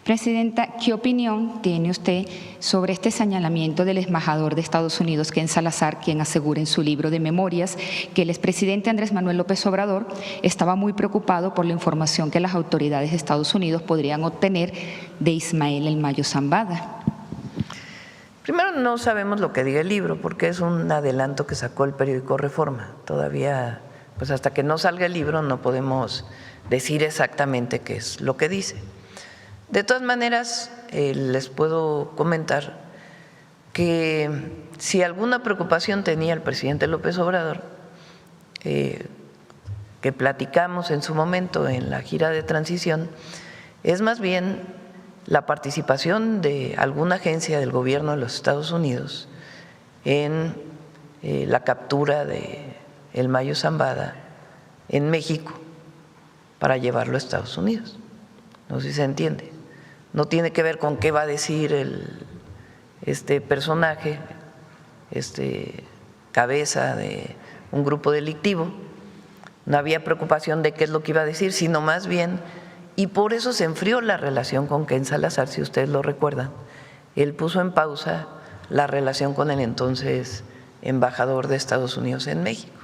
Presidenta, ¿qué opinión tiene usted sobre este señalamiento del embajador de Estados Unidos, Ken Salazar, quien asegura en su libro de memorias que el expresidente Andrés Manuel López Obrador estaba muy preocupado por la información que las autoridades de Estados Unidos podrían obtener de Ismael El Mayo Zambada? Primero, no sabemos lo que diga el libro, porque es un adelanto que sacó el periódico Reforma. Todavía, pues hasta que no salga el libro, no podemos decir exactamente qué es lo que dice. De todas maneras, les puedo comentar que si alguna preocupación tenía el presidente López Obrador, que platicamos en su momento en la gira de transición, es más bien la participación de alguna agencia del gobierno de los Estados Unidos en la captura de El Mayo Zambada en México para llevarlo a Estados Unidos. No sé si se entiende. No tiene que ver con qué va a decir este personaje, cabeza de un grupo delictivo. No había preocupación de qué es lo que iba a decir, sino más bien, y por eso se enfrió la relación con Ken Salazar, si ustedes lo recuerdan. Él puso en pausa la relación con el entonces embajador de Estados Unidos en México,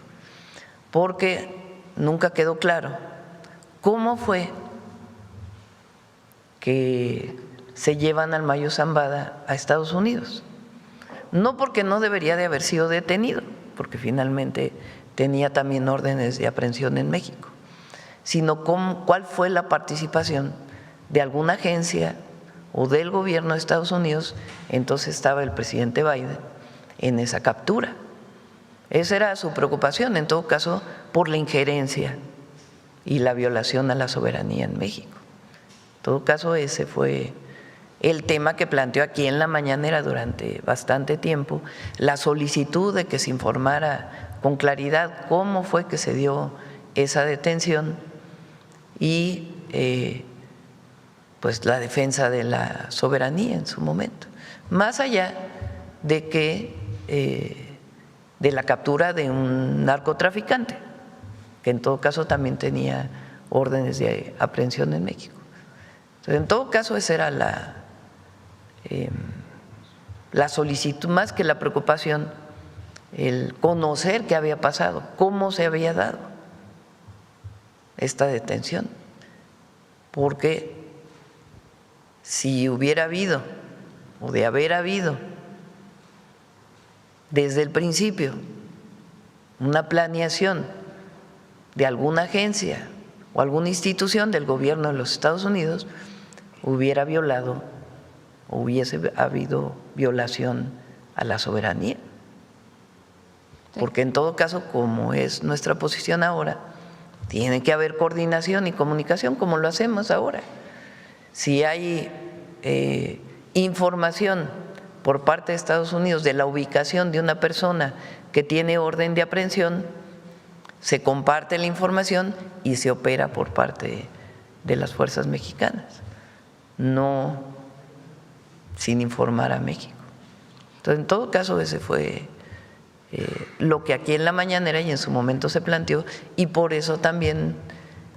porque nunca quedó claro cómo fue que se llevan al Mayo Zambada a Estados Unidos. No porque no debería de haber sido detenido, porque finalmente tenía también órdenes de aprehensión en México, sino cuál fue la participación de alguna agencia o del gobierno de Estados Unidos, entonces estaba el presidente Biden, en esa captura. Esa era su preocupación, en todo caso, por la injerencia y la violación a la soberanía en México. En todo caso, ese fue el tema que planteó aquí en la mañanera durante bastante tiempo, la solicitud de que se informara con claridad cómo fue que se dio esa detención y pues la defensa de la soberanía en su momento, más allá de que de la captura de un narcotraficante, que en todo caso también tenía órdenes de aprehensión en México. Entonces, en todo caso, esa era la solicitud, más que la preocupación, el conocer qué había pasado, cómo se había dado esta detención, porque si hubiera habido o de haber habido desde el principio una planeación de alguna agencia o alguna institución del gobierno de los Estados Unidos, hubiera violado o hubiese habido violación a la soberanía. Porque en todo caso, como es nuestra posición ahora, tiene que haber coordinación y comunicación como lo hacemos ahora. Si hay información por parte de Estados Unidos de la ubicación de una persona que tiene orden de aprehensión, se comparte la información y se opera por parte de las fuerzas mexicanas, no sin informar a México. Entonces, en todo caso, ese fue lo que aquí en la mañanera y en su momento se planteó, y por eso también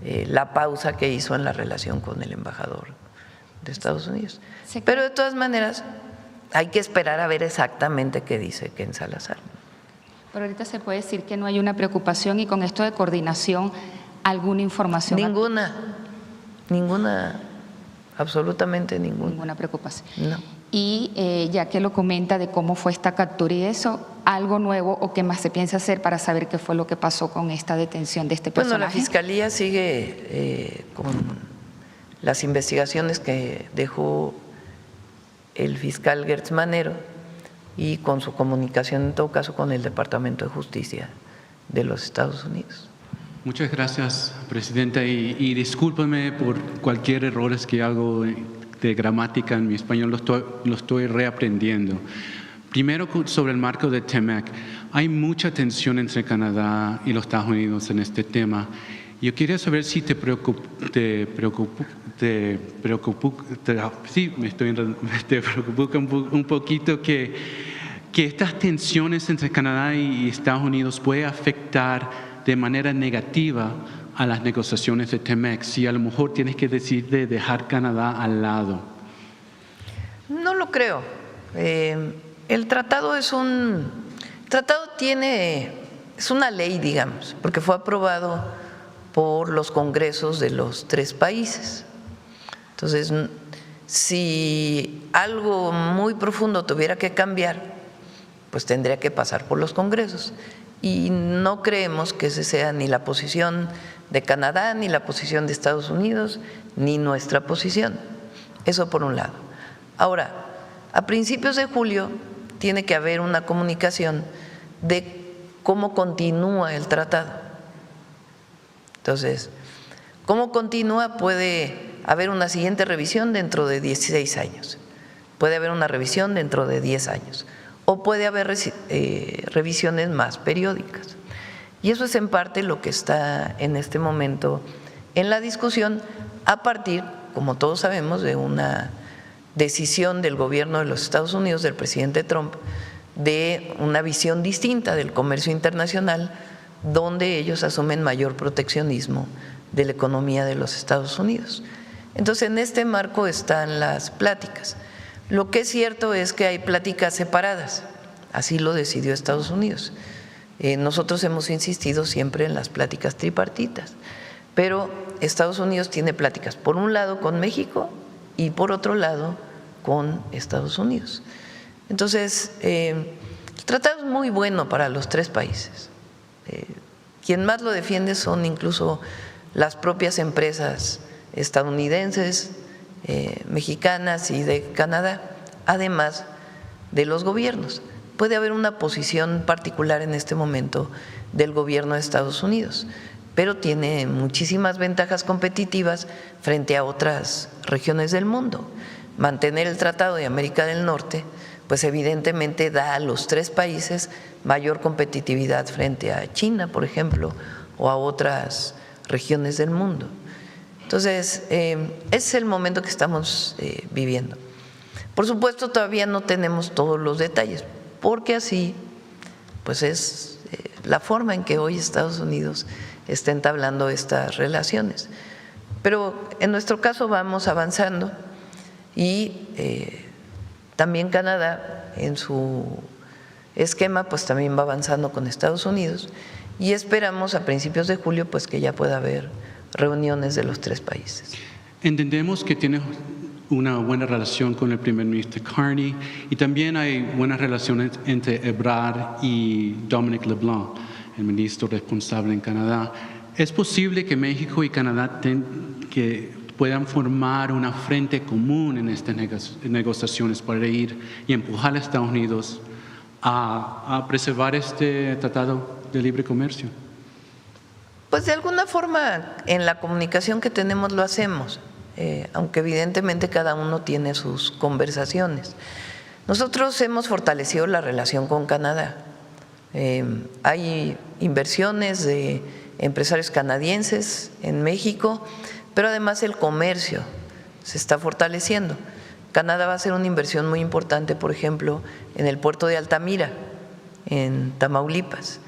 la pausa que hizo en la relación con el embajador de Estados Unidos. Sí. Pero de todas maneras hay que esperar a ver exactamente qué dice Ken Salazar. Pero ahorita se puede decir que no hay una preocupación, y con esto de coordinación, ¿alguna información? Ninguna, absolutamente ninguna. Ninguna preocupación. No. Y ya que lo comenta de cómo fue esta captura y eso, ¿algo nuevo o qué más se piensa hacer para saber qué fue lo que pasó con esta detención de este personaje? Bueno, la Fiscalía sigue con las investigaciones que dejó el fiscal Gertz Manero y con su comunicación, en todo caso, con el Departamento de Justicia de los Estados Unidos. Muchas gracias, Presidenta, y discúlpeme por cualquier error que hago de gramática en mi español, lo estoy reaprendiendo. Primero, sobre el marco de TEMEC, hay mucha tensión entre Canadá y los Estados Unidos en este tema. Yo quería saber si te preocupa un poquito que estas tensiones entre Canadá y Estados Unidos pueden afectar de manera negativa a las negociaciones de TEMEC, si a lo mejor tienes que decidir de dejar Canadá al lado. No lo creo. El tratado es una ley, digamos, porque fue aprobado por los congresos de los 3 países. Entonces, si algo muy profundo tuviera que cambiar, pues tendría que pasar por los congresos. Y no creemos que esa sea ni la posición de Canadá, ni la posición de Estados Unidos, ni nuestra posición. Eso por un lado. Ahora, a principios de julio tiene que haber una comunicación de cómo continúa el tratado. Entonces, ¿cómo continúa? Puede haber una siguiente revisión dentro de 16 años, puede haber una revisión dentro de 10 años, o puede haber revisiones más periódicas. Y eso es en parte lo que está en este momento en la discusión a partir, como todos sabemos, de una decisión del gobierno de los Estados Unidos, del presidente Trump, de una visión distinta del comercio internacional, donde ellos asumen mayor proteccionismo de la economía de los Estados Unidos. Entonces, en este marco están las pláticas. Lo que es cierto es que hay pláticas separadas, así lo decidió Estados Unidos. Nosotros hemos insistido siempre en las pláticas tripartitas, pero Estados Unidos tiene pláticas por un lado con México y por otro lado con Estados Unidos. Entonces, el tratado es muy bueno para los 3 países. Quien más lo defiende son incluso las propias empresas estadounidenses, mexicanas y de Canadá, además de los gobiernos. Puede haber una posición particular en este momento del gobierno de Estados Unidos, pero tiene muchísimas ventajas competitivas frente a otras regiones del mundo. Mantener el Tratado de América del Norte, pues evidentemente da a los 3 países mayor competitividad frente a China, por ejemplo, o a otras regiones del mundo. Entonces, ese es el momento que estamos viviendo. Por supuesto, todavía no tenemos todos los detalles, porque así pues es la forma en que hoy Estados Unidos está entablando estas relaciones. Pero en nuestro caso vamos avanzando y también Canadá en su esquema pues también va avanzando con Estados Unidos y esperamos a principios de julio pues que ya pueda haber reuniones de los 3 países. Entendemos que tiene una buena relación con el primer ministro Carney y también hay buenas relaciones entre Ebrard y Dominic LeBlanc, el ministro responsable en Canadá. ¿Es posible que México y Canadá puedan formar una frente común en estas negociaciones para ir y empujar a Estados Unidos a preservar este tratado de libre comercio? Pues de alguna forma en la comunicación que tenemos lo hacemos, aunque evidentemente cada uno tiene sus conversaciones. Nosotros hemos fortalecido la relación con Canadá. Hay inversiones de empresarios canadienses en México, pero además el comercio se está fortaleciendo. Canadá va a hacer una inversión muy importante, por ejemplo, en el puerto de Altamira, en Tamaulipas,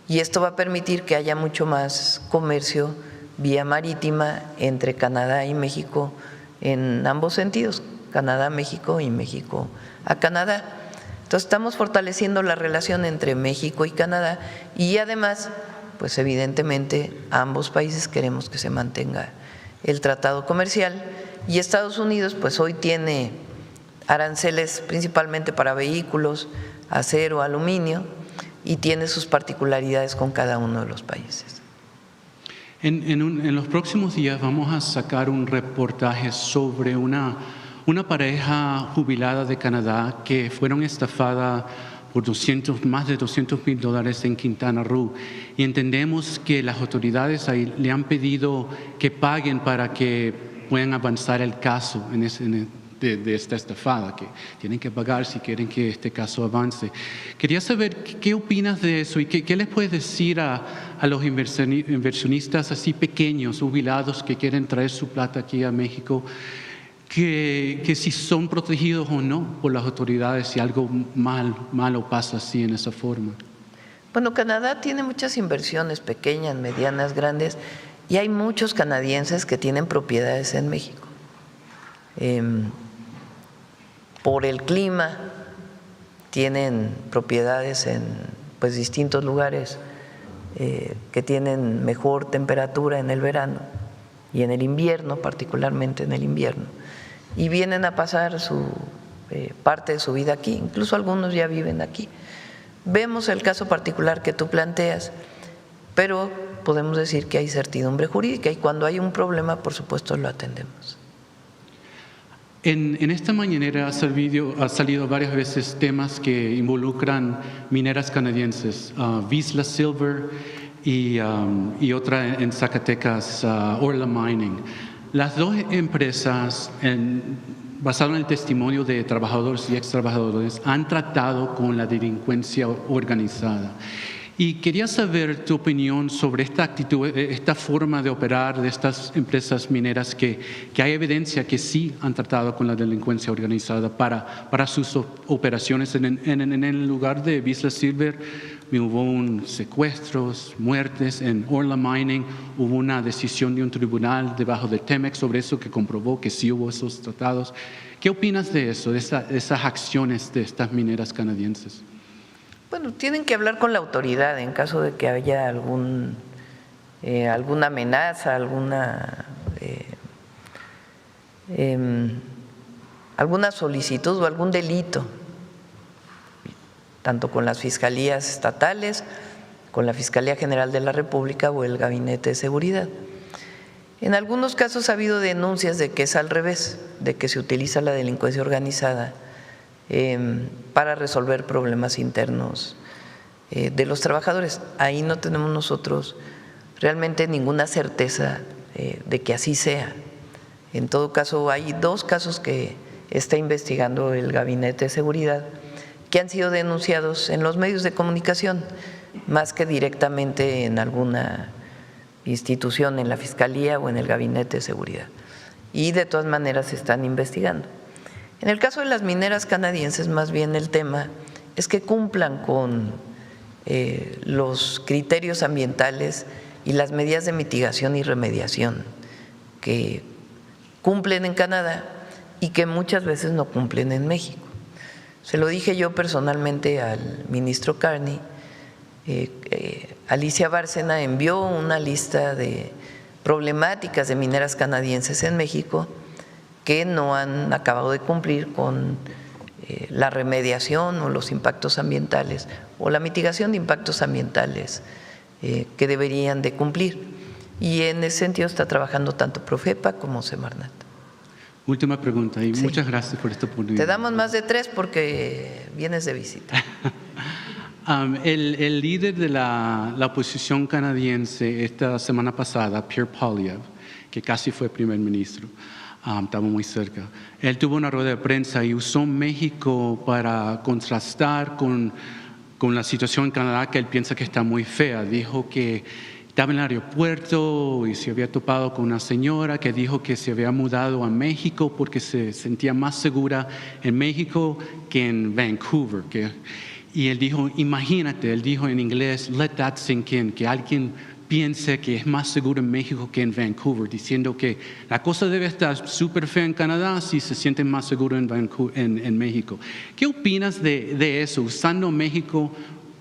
y esto va a permitir que haya mucho más comercio vía marítima entre Canadá y México en ambos sentidos, Canadá a México y México a Canadá. Entonces estamos fortaleciendo la relación entre México y Canadá y además, pues evidentemente ambos países queremos que se mantenga el tratado comercial y Estados Unidos pues hoy tiene aranceles principalmente para vehículos, acero, aluminio y tiene sus particularidades con cada uno de los países. En los próximos días vamos a sacar un reportaje sobre una pareja jubilada de Canadá que fueron estafadas por más de $200,000 en Quintana Roo. Y entendemos que las autoridades ahí le han pedido que paguen para que puedan avanzar el caso de esta estafada, que tienen que pagar si quieren que este caso avance. Quería saber qué opinas de eso y qué les puedes decir a los inversionistas así pequeños, jubilados, que quieren traer su plata aquí a México, que si son protegidos o no por las autoridades si algo malo pasa así en esa forma. Bueno, Canadá tiene muchas inversiones pequeñas, medianas, grandes, y hay muchos canadienses que tienen propiedades en México. por el clima tienen propiedades en pues distintos lugares que tienen mejor temperatura en el verano y en el invierno, particularmente en el invierno, y vienen a pasar parte de su vida aquí, incluso algunos ya viven aquí. Vemos el caso particular que tú planteas, pero podemos decir que hay certidumbre jurídica y cuando hay un problema, por supuesto, lo atendemos. En esta mañanera ha salido varias veces temas que involucran mineras canadienses, Vizsla Silver y otra en Zacatecas, Orla Mining. Las dos empresas, basado en el testimonio de trabajadores y ex trabajadores, han tratado con la delincuencia organizada. Y quería saber tu opinión sobre esta actitud, esta forma de operar de estas empresas mineras que hay evidencia que sí han tratado con la delincuencia organizada para sus operaciones. En el lugar de Vizsla Silver hubo secuestros, muertes. En Orla Mining hubo una decisión de un tribunal debajo de Temex sobre eso que comprobó que sí hubo esos tratados. ¿Qué opinas de eso, de esas acciones de estas mineras canadienses? Bueno, tienen que hablar con la autoridad en caso de que haya alguna amenaza, alguna solicitud o algún delito, tanto con las fiscalías estatales, con la Fiscalía General de la República o el Gabinete de Seguridad. En algunos casos ha habido denuncias de que es al revés, de que se utiliza la delincuencia organizada para resolver problemas internos de los trabajadores. Ahí no tenemos nosotros realmente ninguna certeza de que así sea. En todo caso, hay dos casos que está investigando el Gabinete de Seguridad que han sido denunciados en los medios de comunicación, más que directamente en alguna institución, en la Fiscalía o en el Gabinete de Seguridad. Y de todas maneras se están investigando. En el caso de las mineras canadienses, más bien el tema es que cumplan con los criterios ambientales y las medidas de mitigación y remediación que cumplen en Canadá y que muchas veces no cumplen en México. Se lo dije yo personalmente al ministro Carney. Alicia Bárcena envió una lista de problemáticas de mineras canadienses en México que no han acabado de cumplir con la remediación o los impactos ambientales o la mitigación de impactos ambientales que deberían de cumplir. Y en ese sentido está trabajando tanto Profepa como Semarnat. Última pregunta y Sí. muchas gracias por esta oportunidad. Te damos más de 3 porque vienes de visita. El líder de la oposición canadiense esta semana pasada, Pierre Poilievre, que casi fue primer ministro, estaba muy cerca. Él tuvo una rueda de prensa y usó México para contrastar con la situación en Canadá que él piensa que está muy fea. Dijo que estaba en el aeropuerto y se había topado con una señora que dijo que se había mudado a México porque se sentía más segura en México que en Vancouver. Y él dijo, imagínate, él dijo en inglés, let that sink in, que alguien piense que es más seguro en México que en Vancouver, diciendo que la cosa debe estar súper fea en Canadá si se sienten más seguros en México. ¿Qué opinas de eso, usando México,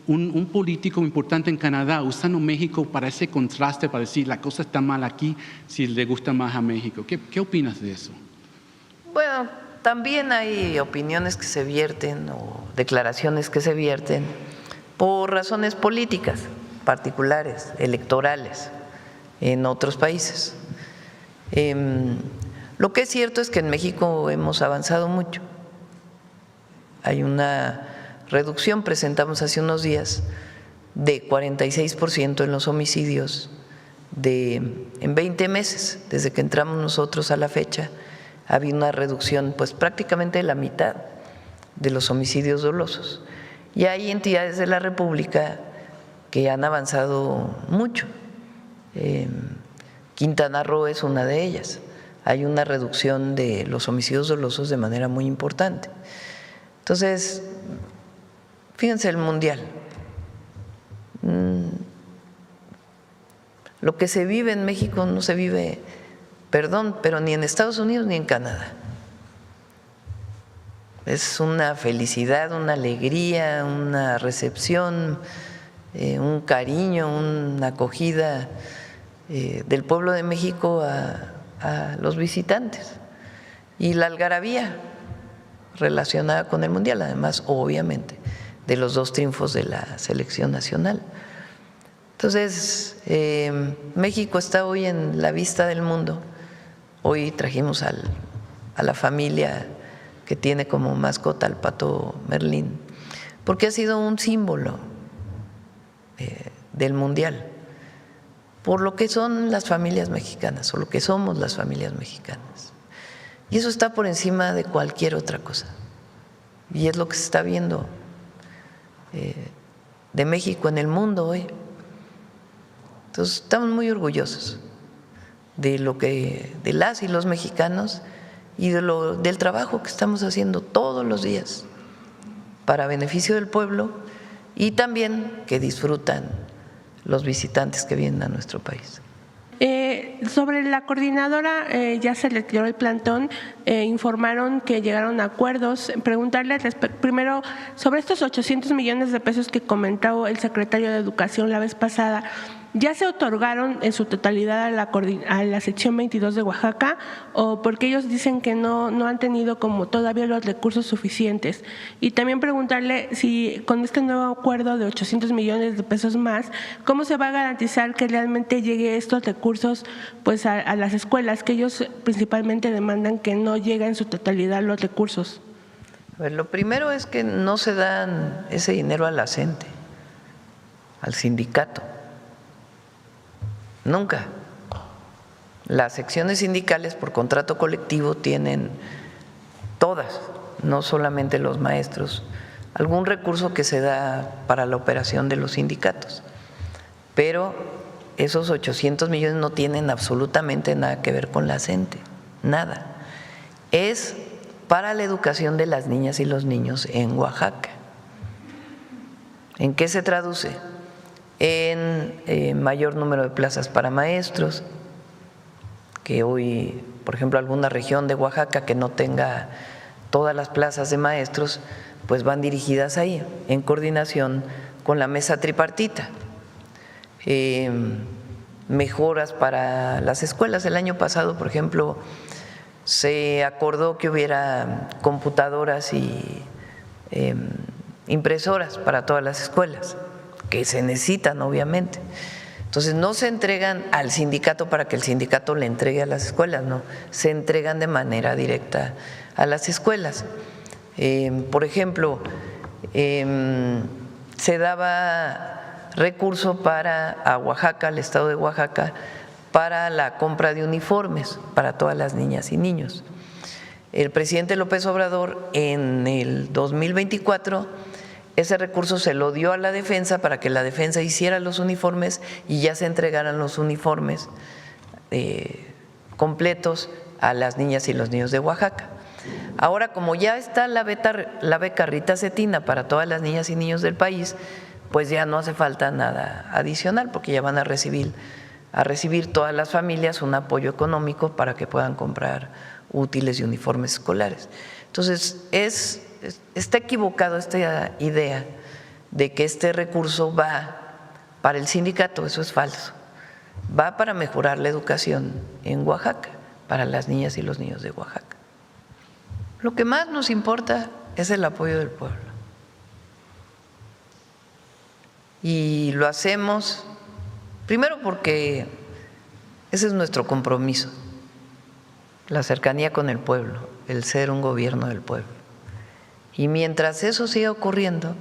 un político importante en Canadá, usando México para ese contraste, para decir la cosa está mal aquí si le gusta más a México? ¿Qué opinas de eso? Bueno, también hay opiniones que se vierten o declaraciones que se vierten por razones políticas particulares, electorales, en otros países. Lo que es cierto es que en México hemos avanzado mucho. Hay una reducción, presentamos hace unos días, de 46% en los homicidios en 20 meses, desde que entramos nosotros a la fecha. Había una reducción pues prácticamente de la mitad de los homicidios dolosos. Y hay entidades de la República que han avanzado mucho. Quintana Roo es una de ellas. Hay una reducción de los homicidios dolosos de manera muy importante. Entonces, fíjense el mundial. Lo que se vive en México no se vive, pero ni en Estados Unidos ni en Canadá. Es una felicidad, una alegría, una recepción, un cariño, una acogida del pueblo de México a los visitantes. Y la algarabía relacionada con el Mundial, además, obviamente, de los 2 triunfos de la selección nacional. Entonces, México está hoy en la vista del mundo. Hoy trajimos a la familia que tiene como mascota al pato Merlín, porque ha sido un símbolo del Mundial, por lo que son las familias mexicanas, o lo que somos las familias mexicanas. Y eso está por encima de cualquier otra cosa. Y es lo que se está viendo de México en el mundo hoy. Entonces, estamos muy orgullosos de las y los mexicanos y del trabajo que estamos haciendo todos los días para beneficio del pueblo y también que disfrutan los visitantes que vienen a nuestro país. Sobre la coordinadora, ya se le tiró el plantón, informaron que llegaron a acuerdos. Preguntarle primero sobre estos 800 millones de pesos que comentó el secretario de Educación la vez pasada. ¿Ya se otorgaron en su totalidad a la sección 22 de Oaxaca o porque ellos dicen que no han tenido como todavía los recursos suficientes? Y también preguntarle si con este nuevo acuerdo de 800 millones de pesos más, ¿cómo se va a garantizar que realmente llegue estos recursos pues a las escuelas, que ellos principalmente demandan que no lleguen en su totalidad los recursos? A ver, lo primero es que no se dan ese dinero a la CENTE, al sindicato. Nunca. Las secciones sindicales por contrato colectivo tienen todas, no solamente los maestros, algún recurso que se da para la operación de los sindicatos. Pero esos 800 millones no tienen absolutamente nada que ver con la CENTE, nada. Es para la educación de las niñas y los niños en Oaxaca. ¿En qué se traduce? En mayor número de plazas para maestros, que hoy, por ejemplo, alguna región de Oaxaca que no tenga todas las plazas de maestros, pues van dirigidas ahí, en coordinación con la mesa tripartita. Mejoras para las escuelas. El año pasado, por ejemplo, se acordó que hubiera computadoras y impresoras para todas las escuelas, que se necesitan obviamente. Entonces no se entregan al sindicato para que el sindicato le entregue a las escuelas, no, se entregan de manera directa a las escuelas. Por ejemplo, se daba recurso a Oaxaca, al estado de Oaxaca, para la compra de uniformes para todas las niñas y niños. El presidente López Obrador en el 2024 ese recurso se lo dio a la defensa para que la defensa hiciera los uniformes y ya se entregaran los uniformes completos a las niñas y los niños de Oaxaca. Ahora, como ya está la beca Rita Cetina para todas las niñas y niños del país, pues ya no hace falta nada adicional porque ya van a recibir todas las familias un apoyo económico para que puedan comprar útiles y uniformes escolares. Entonces, está equivocado esta idea de que este recurso va para el sindicato, eso es falso. Va para mejorar la educación en Oaxaca, para las niñas y los niños de Oaxaca. Lo que más nos importa es el apoyo del pueblo. Y lo hacemos primero porque ese es nuestro compromiso, la cercanía con el pueblo, el ser un gobierno del pueblo. Y mientras eso siga ocurriendo,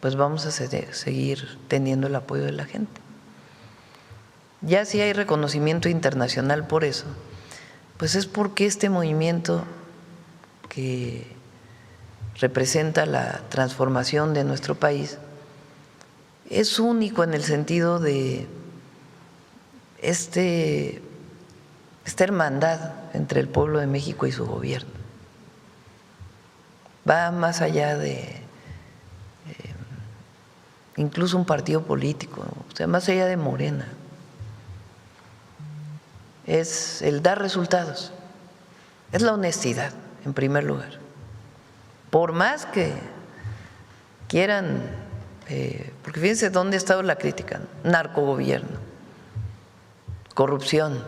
pues vamos a seguir teniendo el apoyo de la gente. Ya si hay reconocimiento internacional por eso, pues es porque este movimiento que representa la transformación de nuestro país es único en el sentido de esta hermandad entre el pueblo de México y su gobierno. Va más allá de incluso un partido político, o sea, más allá de Morena. Es el dar resultados, es la honestidad en primer lugar. Por más que quieran, porque fíjense dónde ha estado la crítica: narcogobierno, corrupción.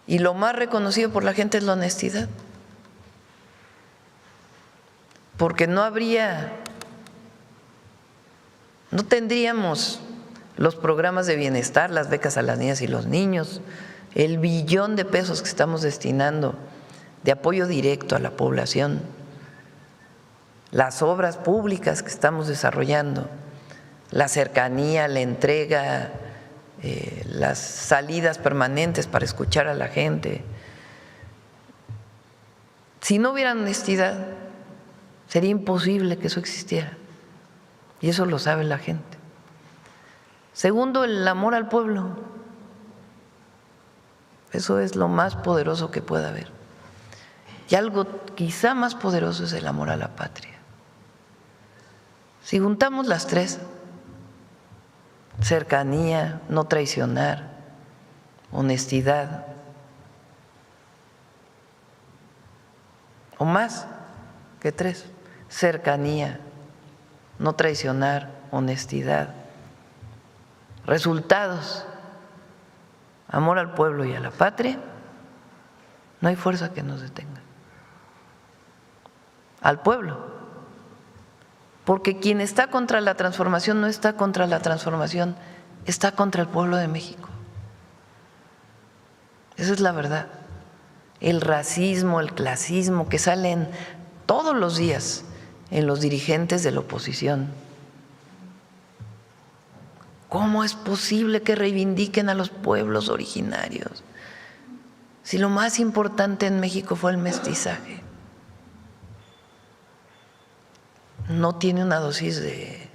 Y lo más reconocido por la gente es la honestidad. Porque no tendríamos los programas de bienestar, las becas a las niñas y los niños, el billón de pesos que estamos destinando de apoyo directo a la población, las obras públicas que estamos desarrollando, la cercanía, la entrega, las salidas permanentes para escuchar a la gente. Si no hubiera honestidad, sería imposible que eso existiera, y eso lo sabe la gente. Segundo, el amor al pueblo. Eso es lo más poderoso que pueda haber. Y algo quizá más poderoso es el amor a la patria. Si juntamos las tres: cercanía, no traicionar, honestidad, o más que tres: cercanía, no traicionar, honestidad, resultados, amor al pueblo y a la patria, no hay fuerza que nos detenga. Al pueblo, porque quien está contra la transformación no está contra la transformación, está contra el pueblo de México. Esa es la verdad. El racismo, el clasismo que salen todos los días en los dirigentes de la oposición. ¿Cómo es posible que reivindiquen a los pueblos originarios si lo más importante en México fue el mestizaje? ¿No tiene una dosis de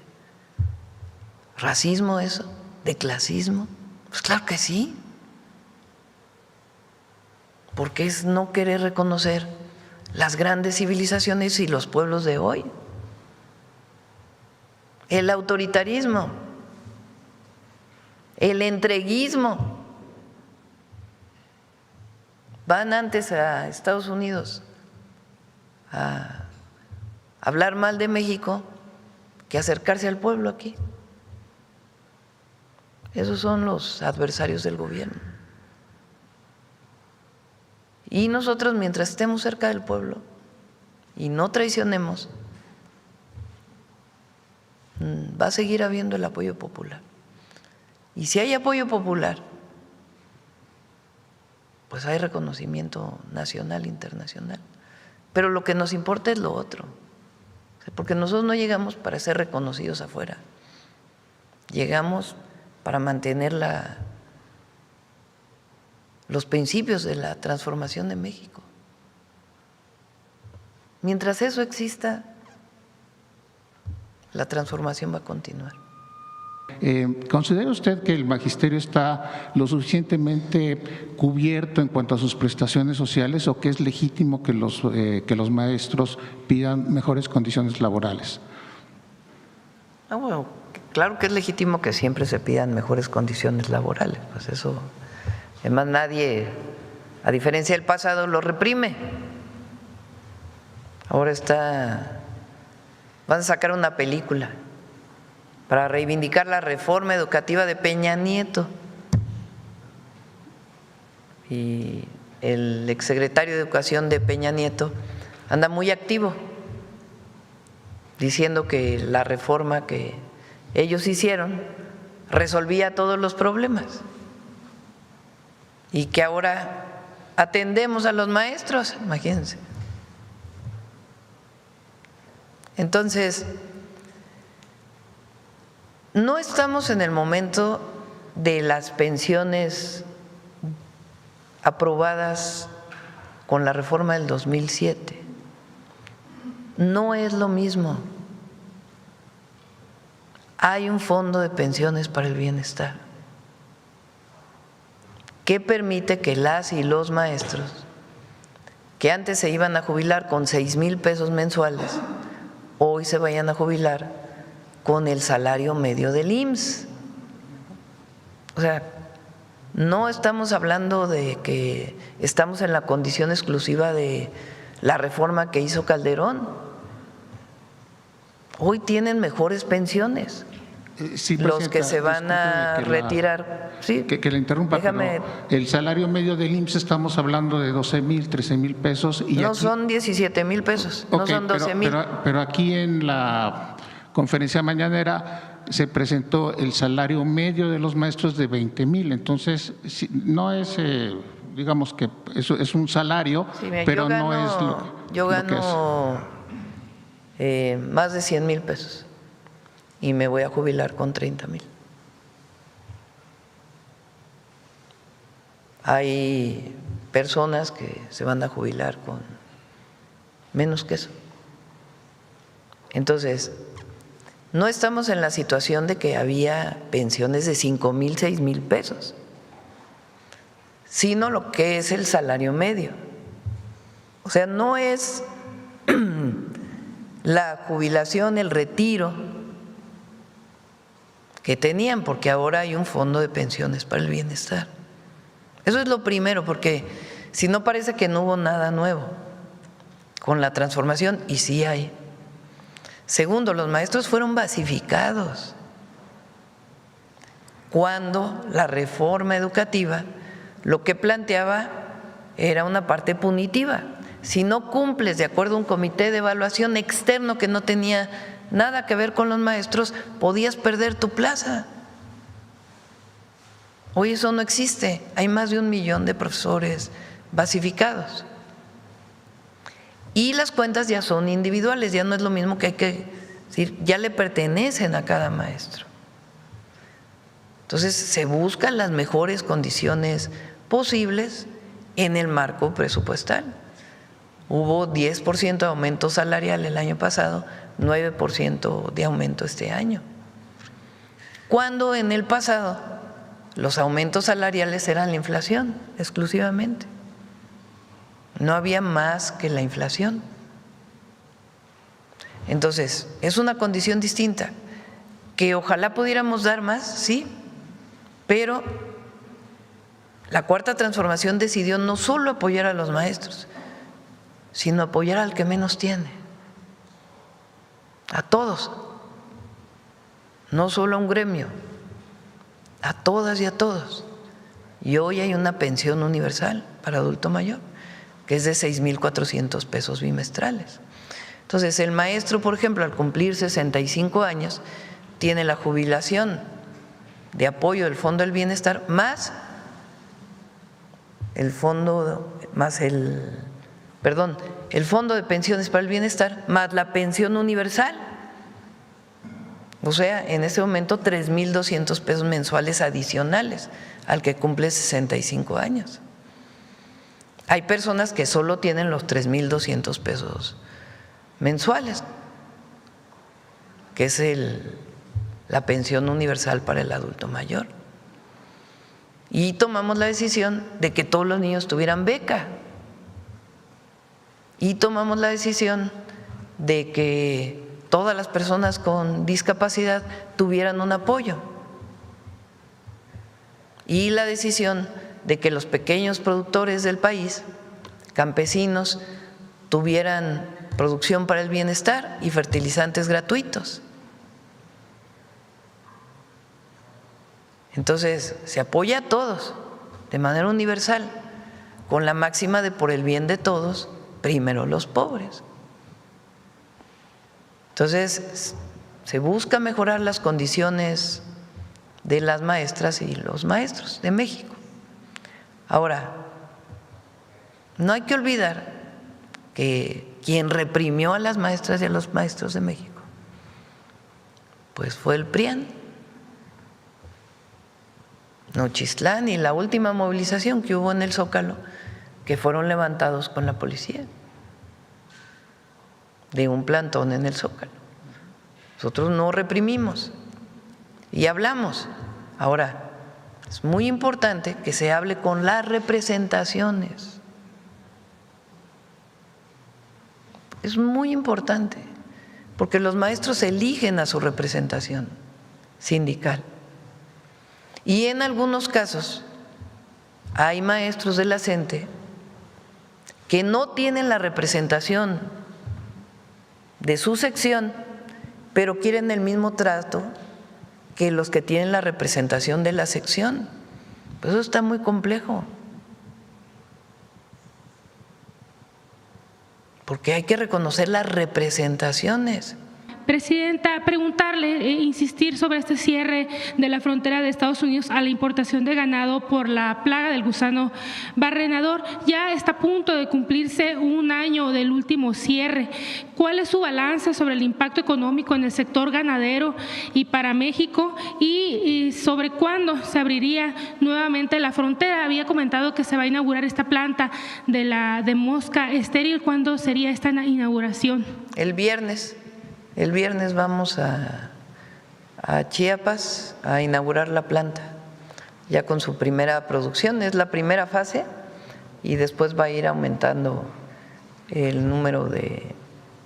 racismo eso? ¿De clasismo? Pues claro que sí. Porque es no querer reconocer las grandes civilizaciones y los pueblos de hoy. El autoritarismo, el entreguismo. Van antes a Estados Unidos a hablar mal de México que acercarse al pueblo aquí. Esos son los adversarios del gobierno. Y nosotros, mientras estemos cerca del pueblo y no traicionemos, va a seguir habiendo el apoyo popular. Y si hay apoyo popular, pues hay reconocimiento nacional e internacional. Pero lo que nos importa es lo otro, porque nosotros no llegamos para ser reconocidos afuera, llegamos para mantener los principios de la transformación de México. Mientras eso exista, la transformación va a continuar. ¿Considera usted que el magisterio está lo suficientemente cubierto en cuanto a sus prestaciones sociales o que es legítimo que los maestros pidan mejores condiciones laborales? Bueno, claro que es legítimo que siempre se pidan mejores condiciones laborales, pues eso, además nadie, a diferencia del pasado, lo reprime. Ahora van a sacar una película para reivindicar la reforma educativa de Peña Nieto. Y el exsecretario de Educación de Peña Nieto anda muy activo, diciendo que la reforma que ellos hicieron resolvía todos los problemas y que ahora atendemos a los maestros, imagínense. Entonces, no estamos en el momento de las pensiones aprobadas con la reforma del 2007. No es lo mismo. Hay un fondo de pensiones para el bienestar que permite que las y los maestros que antes se iban a jubilar con 6,000 pesos mensuales, hoy se vayan a jubilar con el salario medio del IMSS. O sea, no estamos hablando de que estamos en la condición exclusiva de la reforma que hizo Calderón. Hoy tienen mejores pensiones. Sí, Los que Presidenta, se van a discúlpeme retirar. Sí, que le interrumpa, déjame. pero el salario medio del IMSS estamos hablando de 12,000, 13,000 pesos. Y No aquí, son 17,000 pesos, no Ok, son 12,000. pero aquí en la conferencia mañanera se presentó el salario medio de los maestros de 20,000. Entonces, no es, digamos que eso es un salario, Sí, mira, pero yo no gano, es yo lo que es. gano más de 100,000 pesos y me voy a jubilar con 30,000. Hay personas que se van a jubilar con menos que eso. Entonces, no estamos en la situación de que había pensiones de 5,000, 6,000 pesos, sino lo que es el salario medio. O sea, no es la jubilación, el retiro que tenían, porque ahora hay un fondo de pensiones para el bienestar. Eso es lo primero, porque si no parece que no hubo nada nuevo con la transformación, y sí hay. Segundo, los maestros fueron basificados cuando la reforma educativa lo que planteaba era una parte punitiva. Si no cumples de acuerdo a un comité de evaluación externo que no tenía nada que ver con los maestros, podías perder tu plaza. Hoy eso no existe. Hay más de 1 millón de profesores basificados. Y las cuentas ya son individuales, ya no es lo mismo que hay que decir, ya le pertenecen a cada maestro. Entonces se buscan las mejores condiciones posibles en el marco presupuestal. Hubo 10% de aumento salarial el año pasado, 9% de aumento este año. Cuando en el pasado los aumentos salariales eran la inflación exclusivamente. No había más que la inflación. Entonces, es una condición distinta, que ojalá pudiéramos dar más, sí, pero la Cuarta Transformación decidió no solo apoyar a los maestros, sino apoyar al que menos tiene, a todos, no solo a un gremio, a todas y a todos. Y hoy hay una pensión universal para adulto mayor, que es de 6,400 pesos bimestrales. Entonces, el maestro, por ejemplo, al cumplir 65 años, tiene la jubilación de apoyo del Fondo del Bienestar más el fondo, más el Fondo de Pensiones para el Bienestar, más la pensión universal. O sea, en este momento 3,200 pesos mensuales adicionales al que cumple 65 años. Hay personas que solo tienen los 3,200 pesos mensuales, que es la pensión universal para el adulto mayor. Y tomamos la decisión de que todos los niños tuvieran beca. Y tomamos la decisión de que todas las personas con discapacidad tuvieran un apoyo. Y la decisión de que los pequeños productores del país, campesinos, tuvieran producción para el bienestar y fertilizantes gratuitos. Entonces, se apoya a todos de manera universal, con la máxima de por el bien de todos, primero los pobres. Entonces, se busca mejorar las condiciones de las maestras y los maestros de México. Ahora, no hay que olvidar que quien reprimió a las maestras y a los maestros de México, pues fue el PRIAN, Nochistlán, y la última movilización que hubo en el Zócalo, que fueron levantados con la policía de un plantón en el Zócalo. Nosotros no reprimimos y hablamos. Ahora, es muy importante que se hable con las representaciones. Es muy importante, porque los maestros eligen a su representación sindical. Y en algunos casos hay maestros de la CENTE que no tienen la representación de su sección, pero quieren el mismo trato que los que tienen la representación de la sección. Pues eso está muy complejo, porque hay que reconocer las representaciones. Presidenta, preguntarle, insistir sobre este cierre de la frontera de Estados Unidos a la importación de ganado por la plaga del gusano barrenador. Ya está a punto de cumplirse un año del último cierre. ¿Cuál es su balance sobre el impacto económico en el sector ganadero y para México? Y sobre cuándo se abriría nuevamente la frontera. Había comentado que se va a inaugurar esta planta de mosca estéril. ¿Cuándo sería esta inauguración? El viernes. El viernes vamos a Chiapas a inaugurar la planta, ya con su primera producción, es la primera fase y después va a ir aumentando el número de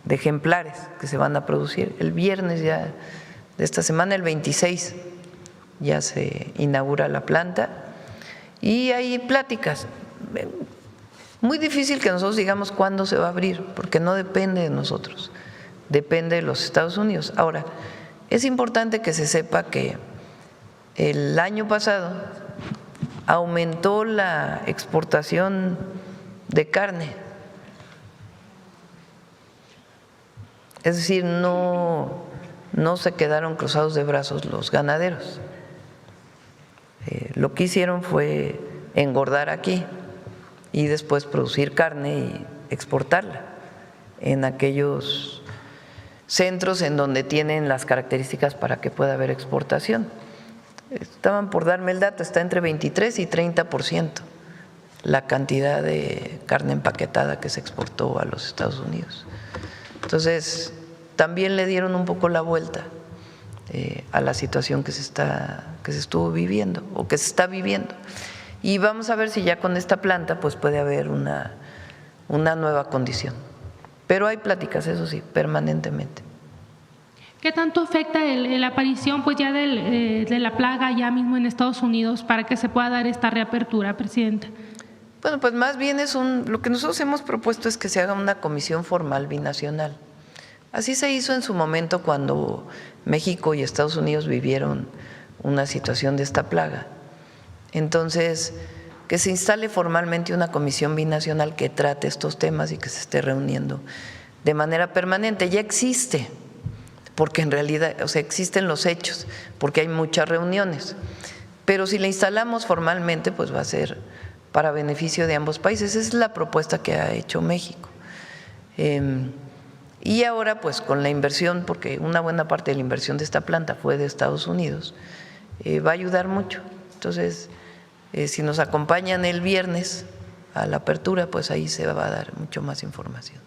ejemplares que se van a producir. El viernes ya de esta semana, el 26, ya se inaugura la planta y hay pláticas. Muy difícil que nosotros digamos cuándo se va a abrir, porque no depende de nosotros. Depende de los Estados Unidos. Ahora, es importante que se sepa que el año pasado aumentó la exportación de carne. Es decir, no se quedaron cruzados de brazos los ganaderos. Lo que hicieron fue engordar aquí y después producir carne y exportarla en aquellos centros en donde tienen las características para que pueda haber exportación. Estaban por darme el dato, está entre 23 y 30% la cantidad de carne empaquetada que se exportó a los Estados Unidos. Entonces, también le dieron un poco la vuelta a la situación que se estuvo viviendo o que se está viviendo. Y vamos a ver si ya con esta planta pues puede haber una nueva condición. Pero hay pláticas, eso sí, permanentemente. ¿Qué tanto afecta la aparición pues ya de la plaga ya mismo en Estados Unidos para que se pueda dar esta reapertura, Presidenta? Bueno, pues más bien lo que nosotros hemos propuesto es que se haga una comisión formal binacional. Así se hizo en su momento cuando México y Estados Unidos vivieron una situación de esta plaga. Entonces, que se instale formalmente una comisión binacional que trate estos temas y que se esté reuniendo de manera permanente. Ya existe, porque en realidad, o sea, existen los hechos, porque hay muchas reuniones, pero si la instalamos formalmente, pues va a ser para beneficio de ambos países. Esa es la propuesta que ha hecho México. Y ahora, pues con la inversión, porque una buena parte de la inversión de esta planta fue de Estados Unidos, va a ayudar mucho. Entonces, si nos acompañan el viernes a la apertura, pues ahí se va a dar mucho más información.